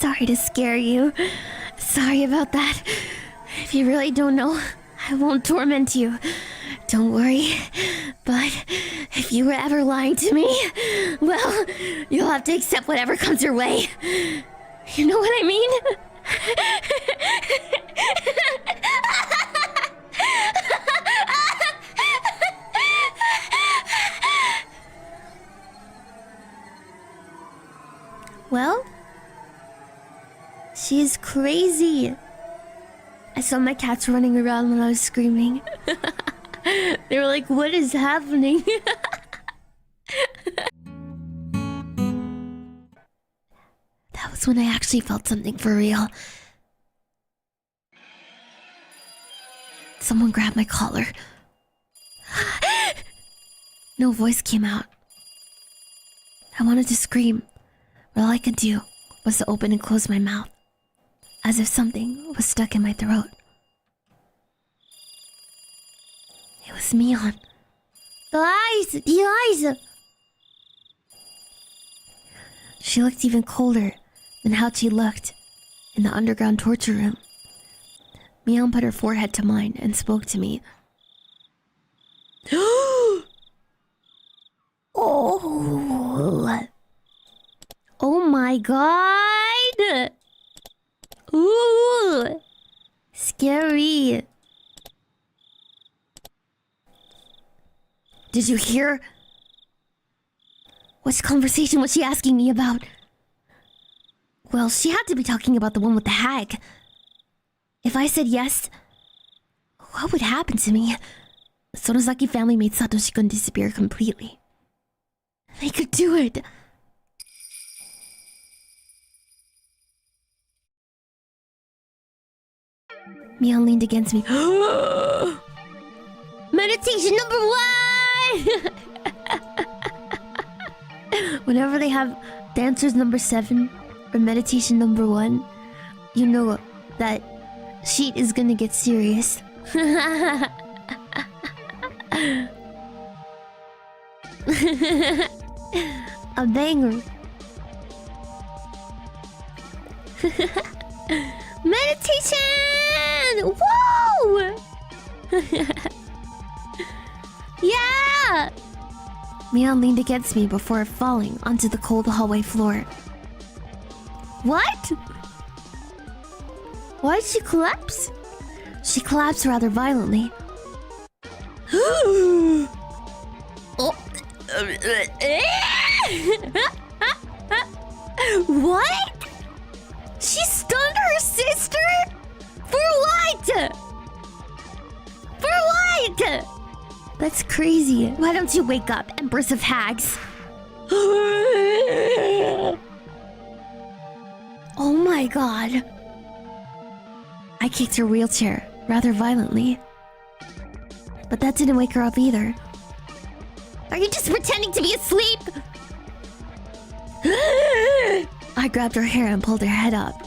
Sorry to scare you. Sorry about that. If you really don't know, I won't torment you. Don't worry. But if you were ever lying to me, well, you'll have to accept whatever comes your way. You know what I mean? Well, she is crazy. I saw my cats running around when I was screaming. They were like, what is happening? That was when I actually felt something for real. Someone grabbed my collar. No voice came out. I wanted to scream, but all I could do was to open and close my mouth, as if something was stuck in my throat. It was Mion. The eyes! She looked even colder than how she looked in the underground torture room. Mion put her forehead to mine and spoke to me. Oh! Oh my god! Ooh! Scary! Did you hear? Which conversation was she asking me about? Well, she had to be talking about the one with the hag. If I said yes, what would happen to me? Sonozaki family made Satoshi-kun disappear completely. They could do it. Mion leaned against me. Meditation number 1! Whenever they have dancers number 7 or meditation number 1, you know that shit is gonna get serious. A banger. Meditation! Whoa! Yeah! Mion leaned against me before falling onto the cold hallway floor. What? Why did she collapse? She collapsed rather violently. Oh. What? She stunned her sister? For what? For what? That's crazy. Why don't you wake up, Empress of Hags? Oh my god. I kicked her wheelchair rather violently. But that didn't wake her up either. Are you just pretending to be asleep? I grabbed her hair and pulled her head up.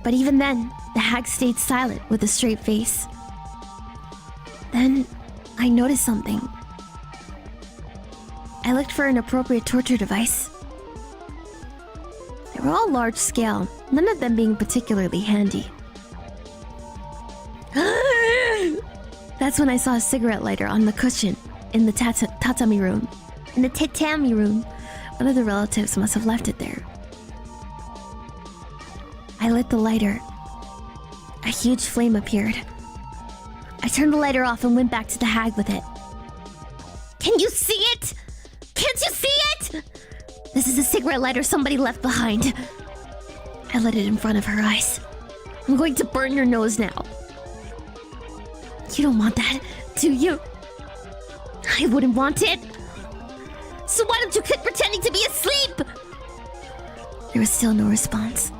But even then, the hag stayed silent with a straight face. Then, I noticed something. I looked for an appropriate torture device. They were all large scale, none of them being particularly handy. That's when I saw a cigarette lighter on the cushion in the tatami room. In the tatami room. One of the relatives must have left it there. I lit the lighter. A huge flame appeared. I turned the lighter off and went back to the hag with it. Can you see it? Can't you see it? This is a cigarette lighter somebody left behind. I lit it in front of her eyes. I'm going to burn your nose now. You don't want that, do you? I wouldn't want it. So why don't you quit pretending to be asleep? There was still no response.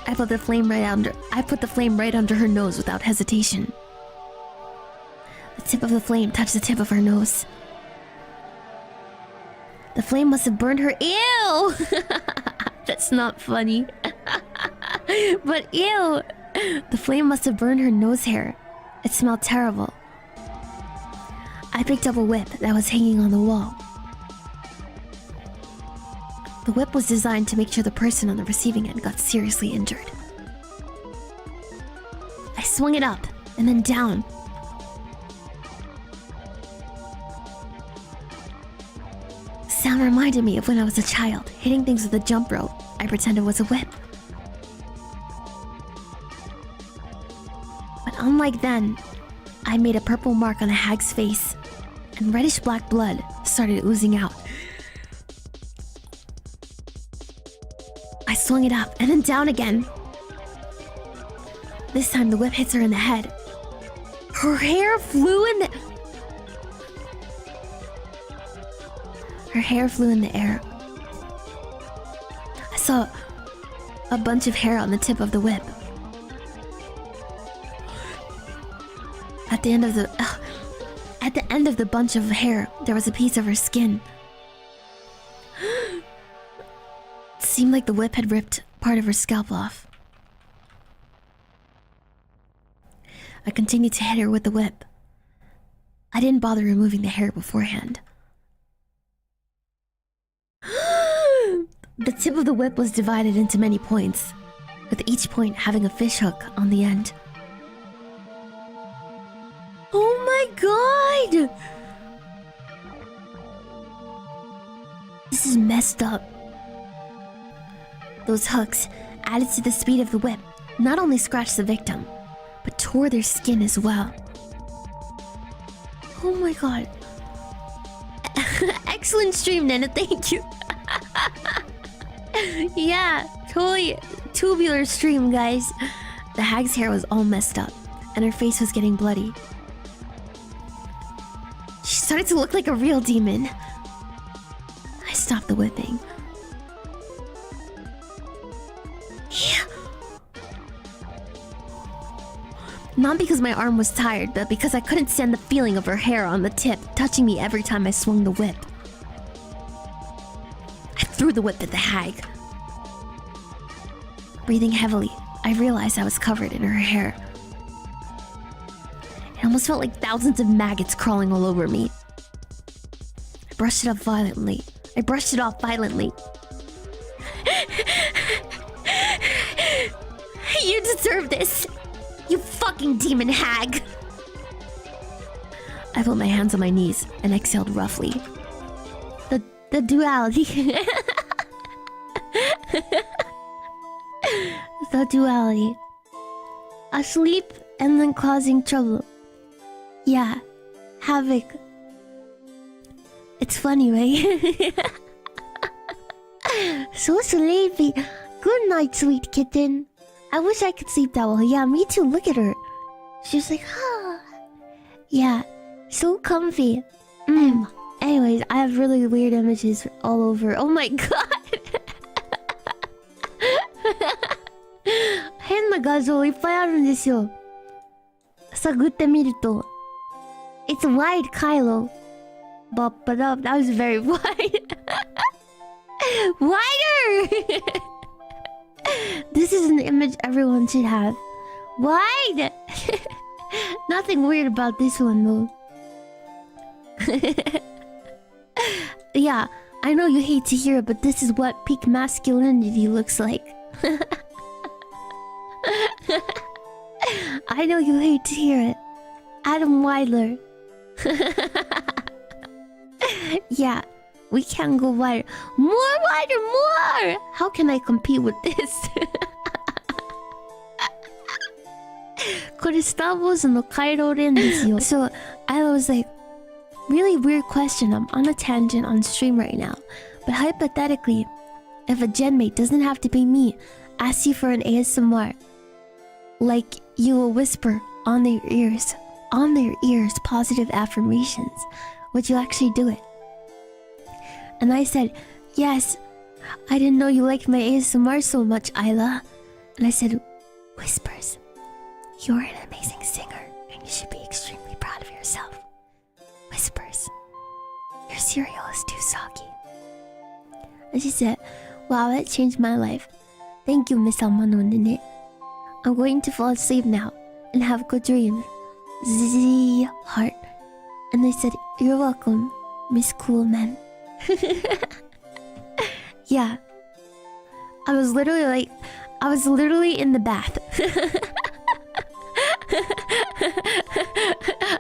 I put the flame right under her nose without hesitation. The tip of the flame touched the tip of her nose. The flame must have burned her. Ew! That's not funny. But ew! The flame must have burned her nose hair. It smelled terrible. I picked up a whip that was hanging on the wall. The whip was designed to make sure the person on the receiving end got seriously injured. I swung it up and then down. Sound reminded me of when I was a child, hitting things with a jump rope. I pretended it was a whip. But unlike then, I made a purple mark on the hag's face, and reddish-black blood started oozing out. I swung it up and then down again. This time the whip hits her in the head. Her hair flew in the... Her hair flew in the air. I saw a bunch of hair on the tip of the whip. At the end of the bunch of hair, there was a piece of her skin. It seemed like the whip had ripped part of her scalp off. I continued to hit her with the whip. I didn't bother removing the hair beforehand. The tip of the whip was divided into many points, with each point having a fish hook on the end. Oh my god! This is messed up. Those hooks, added to the speed of the whip, not only scratched the victim, but tore their skin as well. Oh my god. Excellent stream, Nene, thank you. Yeah, totally tubular stream, guys. The hag's hair was all messed up, and her face was getting bloody. She started to look like a real demon. I stopped the whipping. Yeah. Not because my arm was tired, but because I couldn't stand the feeling of her hair on the tip touching me every time I swung the whip. I threw the whip at the hag. Breathing heavily, I realized I was covered in her hair. It almost felt like thousands of maggots crawling all over me. I brushed it off violently. You deserve this! You fucking demon hag! I put my hands on my knees and exhaled roughly. The duality. The duality. Asleep and then causing trouble. Yeah. Havoc. It's funny, right? So sleepy. Good night, sweet kitten. I wish I could sleep that well. Yeah, me too. Look at her. She's like, ah. Yeah. So comfy. Anyways, I have really weird images all over. Oh my god. 変な画像いっぱいあるんですよ。探ってみると。It's wide, Kylo. But that was very wide. Wider! This is an image everyone should have. Wide! Nothing weird about this one though. Yeah, I know you hate to hear it, but this is what peak masculinity looks like. I know you hate to hear it. Adam Weidler. Yeah, we can go wider. More wider, more! How can I compete with this? これスター・ウォーズのカイロレンですよ。So, I was like, really weird question. I'm on a tangent on stream right now. But hypothetically, if a genmate doesn't have to be me, asks you for an ASMR, like you will whisper on their ears, positive affirmations, would you actually do it? And I said, yes. I didn't know you liked my ASMR so much, Isla. And I said, whispers. You're an amazing singer, and you should be extremely proud of yourself. Whispers. Your cereal is too soggy. And she said, wow, that changed my life. Thank you, Miss Amano Nene. I'm going to fall asleep now and have good dreams. Z heart. And I said, you're welcome, Miss Coolman. Yeah. I was literally in the bath.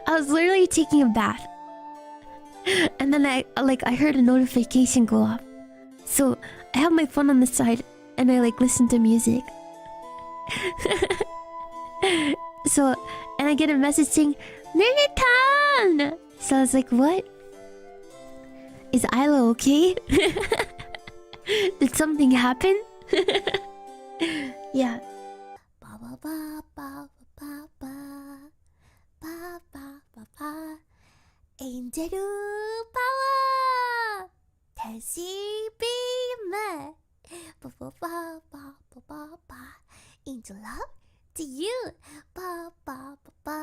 I was literally taking a bath. And then I heard a notification go off. So I have my phone on the side and I listen to music. So, and I get a message saying, Nene-tan! So I was like, what? Is Isla okay? Did something happen? Yeah. Ba ba ba ba ba ba ba ba ba ba. Angel power. Tessie beam. Ba ba ba ba ba ba ba. Angel love to you. Ba ba ba ba.